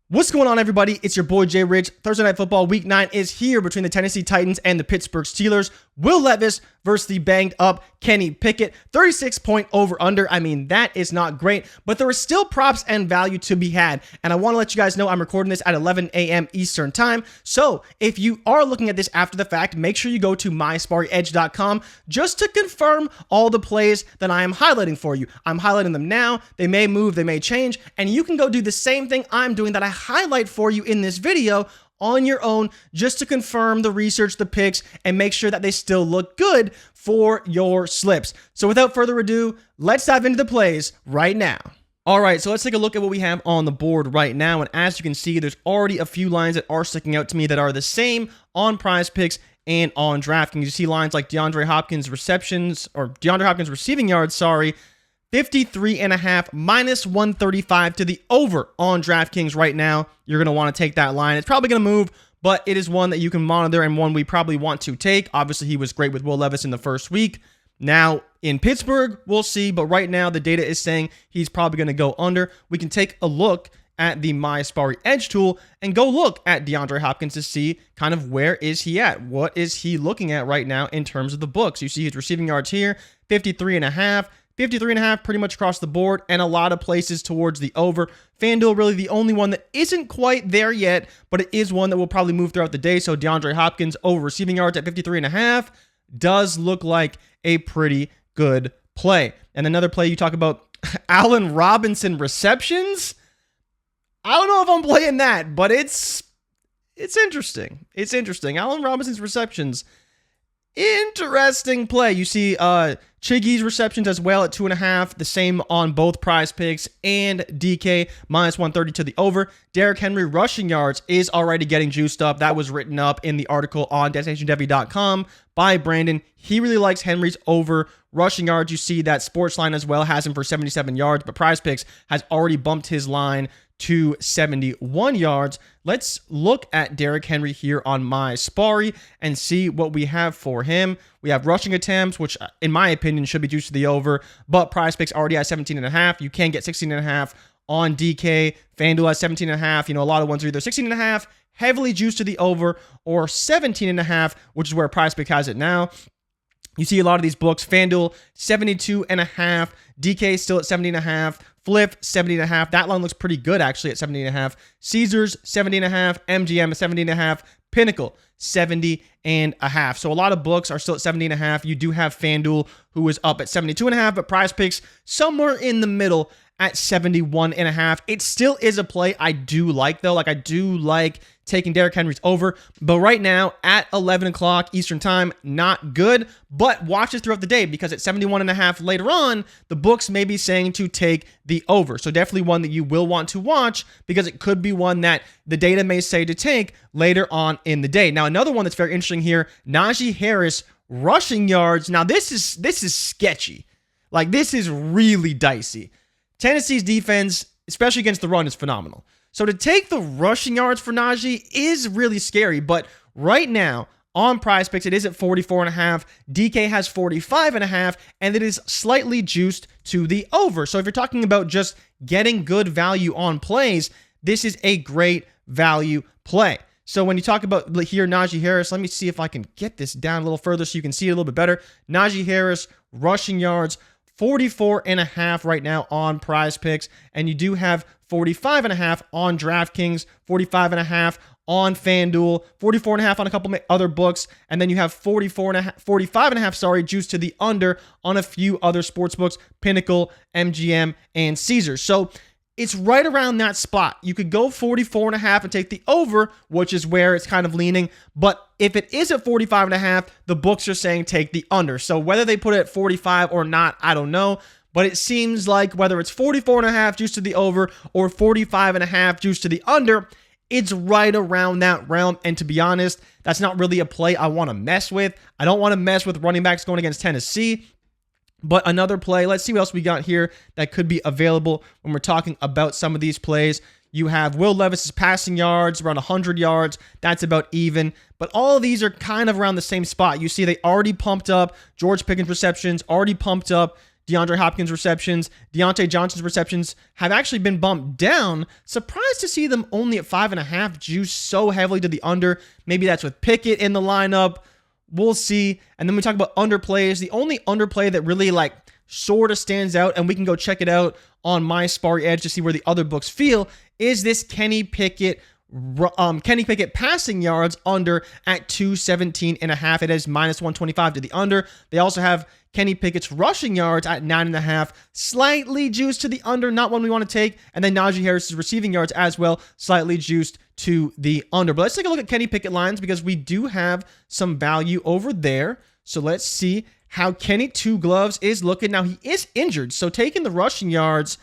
What's going on, everybody? It's your boy JRich. Thursday Night Football Week 9 is here between the Tennessee Titans and the Pittsburgh Steelers. Will Levis versus the banged up Kenny Pickett. 36-point over-under. I mean, that is not great, but there is still props and value to be had. And I want to let you guys know I'm recording this at 11 a.m. Eastern Time. So if you are looking at this after the fact, make sure you go to myspartyedge.com just to confirm all the plays that I am highlighting for you. I'm highlighting them now. They may move, they may change, and you can go do the same thing I'm doing that I highlight for you in this video on your own, just to confirm the research, the picks, and make sure that they still look good for your slips. So without further ado, let's dive into the plays right now. All right, so let's take a look at what we have on the board right now. And as you can see, there's already a few lines that are sticking out to me that are the same on Prizepicks and on DraftKings. You see lines like DeAndre Hopkins receiving yards, 53.5 minus 135 to the over on DraftKings right now. You're going to want to take that line. It's probably going to move, but it is one that you can monitor and one we probably want to take. Obviously, he was great with Will Levis in the first week. Now, in Pittsburgh, we'll see, but right now the data is saying he's probably going to go under. We can take a look at the MySparty Edge tool and go look at DeAndre Hopkins to see kind of where is he at. What is he looking at right now in terms of the books? You see his receiving yards here, 53.5. 53.5 pretty much across the board, and a lot of places towards the over. FanDuel really the only one that isn't quite there yet, but it is one that will probably move throughout the day. So DeAndre Hopkins over receiving yards at 53.5 does look like a pretty good play. And another play you talk about, Allen Robinson receptions. I don't know if I'm playing that, but it's interesting. It's interesting. Allen Robinson's receptions. Interesting play. You see Chiggy's receptions as well at 2.5. The same on both Prizepicks and DK minus 130 to the over. Derrick Henry rushing yards is already getting juiced up. That was written up in the article on DestinationDevy.com by Brandon. He really likes Henry's over rushing yards. You see that Sportsline as well has him for 77 yards, but Prizepicks has already bumped his line to 71 yards. Let's look at Derrick Henry here on MySparty and see what we have for him. We have rushing attempts, which in my opinion should be juiced to the over, but Prizepicks already has 17.5. You can get 16.5 on DK. FanDuel has 17.5. You know, a lot of ones are either 16.5, heavily juiced to the over, or 17.5, which is where Prizepicks has it now. You see a lot of these books. FanDuel, 72.5. DK still at 70.5. Flip, 70.5. That line looks pretty good, actually, at 70.5. Caesars, 70.5. MGM, 70.5. Pinnacle, 70.5. So a lot of books are still at 70.5. You do have FanDuel, who is up at 72.5, but Prizepicks somewhere in the middle at 71.5. It still is a play I do like, though. Like, I do like taking Derrick Henry's over, but right now at 11 o'clock Eastern Time, not good. But watch it throughout the day, because at 71.5 later on, the books may be saying to take the over. So definitely one that you will want to watch, because it could be one that the data may say to take later on in the day. Now, another one that's very interesting here, Najee Harris rushing yards. Now, this is sketchy. Like, this is really dicey. Tennessee's defense, especially against the run, is phenomenal. So to take the rushing yards for Najee is really scary. But right now on Prizepicks, it is at 44.5. DK has 45.5, and it is slightly juiced to the over. So if you're talking about just getting good value on plays, this is a great value play. So when you talk about here, Najee Harris, let me see if I can get this down a little further so you can see it a little bit better. Najee Harris rushing yards, 44.5 right now on Prizepicks, and you do have 45.5 on DraftKings, 45.5 on FanDuel, 44.5 on a couple other books, and then you have 45.5, juiced to the under on a few other sports books, Pinnacle, MGM, and Caesars. So it's right around that spot. You could go 44.5 and take the over, which is where it's kind of leaning. But if it is at 45.5, the books are saying take the under. So whether they put it at 45 or not, I don't know. But it seems like whether it's 44.5 juice to the over or 45.5 juice to the under, it's right around that realm. And to be honest, that's not really a play I want to mess with. I don't want to mess with running backs going against Tennessee. But another play, let's see what else we got here that could be available when we're talking about some of these plays. You have Will Levis's passing yards around 100 yards. That's about even. But all of these are kind of around the same spot. You see they already pumped up George Pickens receptions, already pumped up DeAndre Hopkins receptions. Deontay Johnson's receptions have actually been bumped down. Surprised to see them only at 5.5, juice so heavily to the under. Maybe that's with Pickett in the lineup. We'll see. And then we talk about underplays. The only underplay that really like sort of stands out, and we can go check it out on my Sparry Edge to see where the other books feel, is this Kenny Pickett passing yards under at 217.5. It is minus 125 to the under. They also have Kenny Pickett's rushing yards at 9.5, slightly juiced to the under, not one we want to take. And then Najee Harris's receiving yards as well, slightly juiced to the under. But let's take a look at Kenny Pickett lines because we do have some value over there. So let's see how Kenny Two Gloves is looking. Now, he is injured, so taking the rushing yards,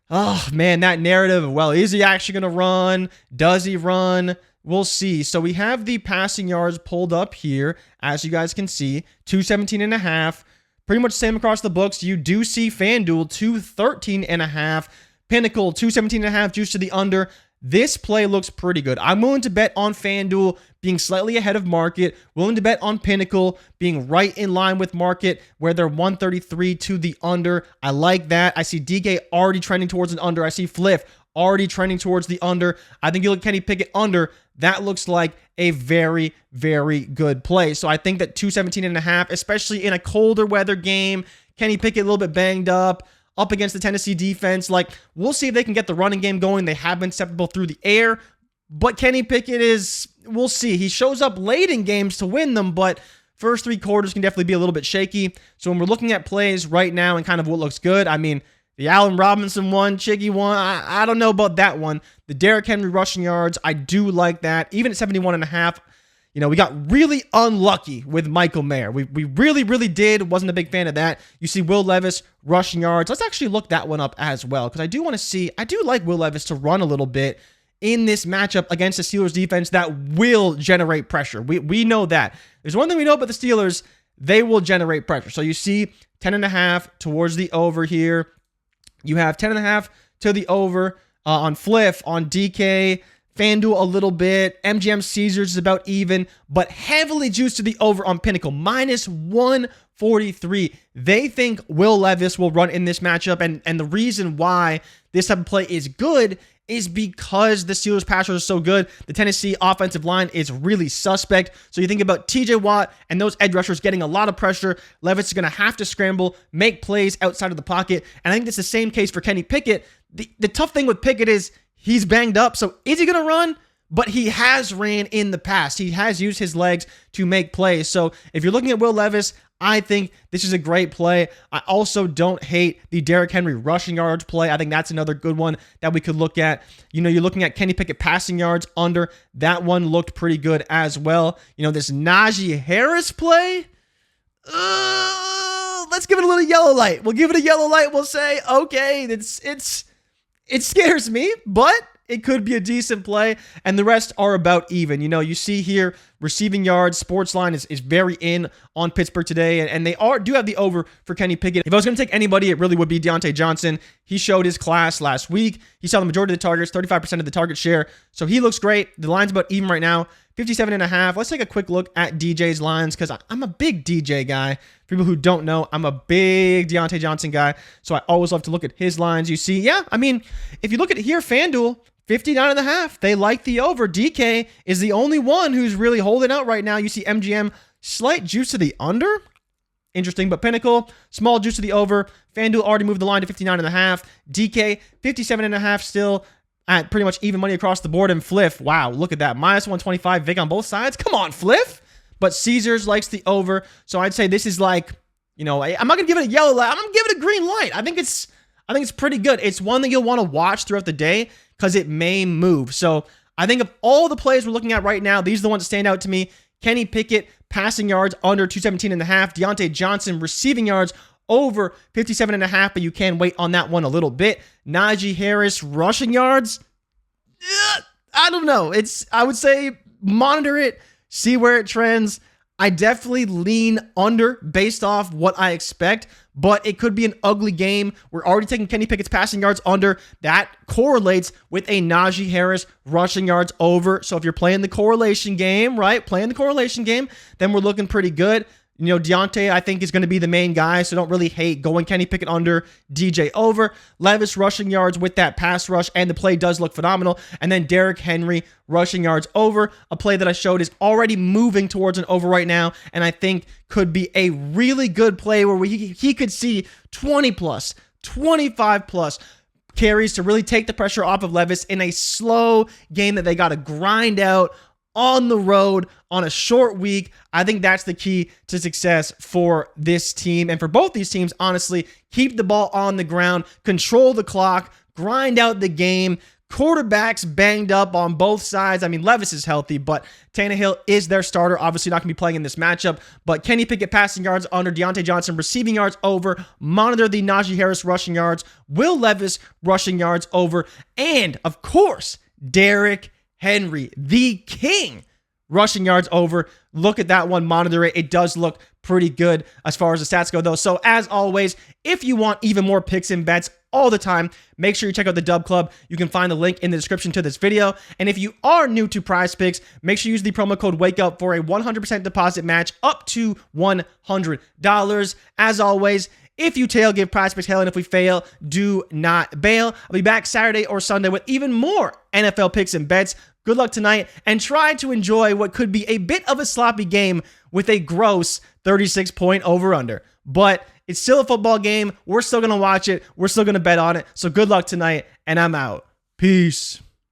oh, man, that narrative of, well, is he actually going to run? Does he run? We'll see. So we have the passing yards pulled up here, as you guys can see, 217.5. Pretty much same across the books. You do see FanDuel 213.5. Pinnacle 217.5, juice to the under. This play looks pretty good. I'm willing to bet on FanDuel being slightly ahead of market, willing to bet on Pinnacle being right in line with market where they're 133 to the under. I like that. I see DK already trending towards an under. I see Fliff already trending towards the under. I think you look at Kenny Pickett under. That looks like a very, very good play. So I think that 217.5, especially in a colder weather game, Kenny Pickett a little bit banged up against the Tennessee defense. Like, we'll see if they can get the running game going. They have been susceptible through the air, but Kenny Pickett is, we'll see. He shows up late in games to win them, but first three quarters can definitely be a little bit shaky. So when we're looking at plays right now and kind of what looks good, I mean, the Allen Robinson one, Chiggy one, I don't know about that one. The Derrick Henry rushing yards, I do like that. Even at 71.5, you know, we got really unlucky with Michael Mayer. We really, really did. Wasn't a big fan of that. You see Will Levis rushing yards. Let's actually look that one up as well, because I do want to see, I do like Will Levis to run a little bit in this matchup against the Steelers defense that will generate pressure. We know that. There's one thing we know about the Steelers, they will generate pressure. So you see 10.5 towards the over here. You have 10.5 to the over on Fliff, on DK, FanDuel a little bit. MGM Caesars is about even, but heavily juiced to the over on Pinnacle, minus 143. They think Will Levis will run in this matchup, and the reason why this type of play is good is because the Steelers pass rush is so good. The Tennessee offensive line is really suspect. So you think about TJ Watt and those edge rushers getting a lot of pressure. Levis is going to have to scramble, make plays outside of the pocket. And I think it's the same case for Kenny Pickett. The tough thing with Pickett is he's banged up. So is he going to run? But he has ran in the past. He has used his legs to make plays. So if you're looking at Will Levis, I think this is a great play. I also don't hate the Derrick Henry rushing yards play. I think that's another good one that we could look at. You know, you're looking at Kenny Pickett passing yards under. That one looked pretty good as well. You know, this Najee Harris play, let's give it a little yellow light. We'll give it a yellow light. We'll say, okay, it scares me, but it could be a decent play, and the rest are about even. You know, you see here, receiving yards, Sportsline is very in on Pittsburgh today, and they do have the over for Kenny Pickett. If I was going to take anybody, it really would be Deontay Johnson. He showed his class last week. He saw the majority of the targets, 35% of the target share, so he looks great. The line's about even right now, 57.5. Let's take a quick look at DJ's lines, because I'm a big DJ guy. For people who don't know, I'm a big Deontay Johnson guy, so I always love to look at his lines. You see, yeah, I mean, if you look at it here, FanDuel, 59.5. They like the over. DK is the only one who's really holding out right now. You see MGM, slight juice to the under. Interesting, but Pinnacle, small juice to the over. FanDuel already moved the line to 59.5. DK, 57.5 still at pretty much even money across the board. And Fliff, wow, look at that. Minus 125 VIG on both sides. Come on, Fliff. But Caesars likes the over. So I'd say this is like, you know, I'm not going to give it a yellow light. I'm going to give it a green light. I think it's pretty good. It's one that you'll want to watch throughout the day because it may move. So I think of all the plays we're looking at right now, these are the ones that stand out to me. Kenny Pickett, passing yards under 217.5. Deontay Johnson, receiving yards over 57.5, but you can wait on that one a little bit. Najee Harris, rushing yards, I don't know. I would say monitor it, see where it trends. I definitely lean under based off what I expect, but it could be an ugly game. We're already taking Kenny Pickett's passing yards under. That correlates with a Najee Harris rushing yards over. So if you're playing the correlation game, right, then we're looking pretty good. Deontay, I think, is going to be the main guy, so don't really hate going Kenny Pickett under, DJ over. Levis rushing yards with that pass rush, and the play does look phenomenal. And then Derrick Henry rushing yards over, a play that I showed is already moving towards an over right now, and I think could be a really good play where he could see 20 plus, 25 plus carries to really take the pressure off of Levis in a slow game that they got to grind out on the road on a short week. I think that's the key to success for this team and for both these teams, honestly. Keep the ball on the ground, control the clock, grind out the game. Quarterbacks banged up on both sides. I mean, Levis is healthy, but Tannehill is their starter. Obviously not going to be playing in this matchup, but Kenny Pickett passing yards under, Deontay Johnson receiving yards over. Monitor the Najee Harris rushing yards, Will Levis rushing yards over, and of course, Derrick Henry, the king, rushing yards over. Look at that one, monitor it. It does look pretty good as far as the stats go, though. So as always, if you want even more picks and bets all the time, make sure you check out the Dub Club. You can find the link in the description to this video. And if you are new to Prizepicks, make sure you use the promo code WAKEUP for a 100% deposit match up to $100. As always, if you tail, give Prizepicks hell, and if we fail, do not bail. I'll be back Saturday or Sunday with even more NFL picks and bets. Good luck tonight, and try to enjoy what could be a bit of a sloppy game with a gross 36-point over-under. But it's still a football game. We're still going to watch it. We're still going to bet on it. So good luck tonight, and I'm out. Peace.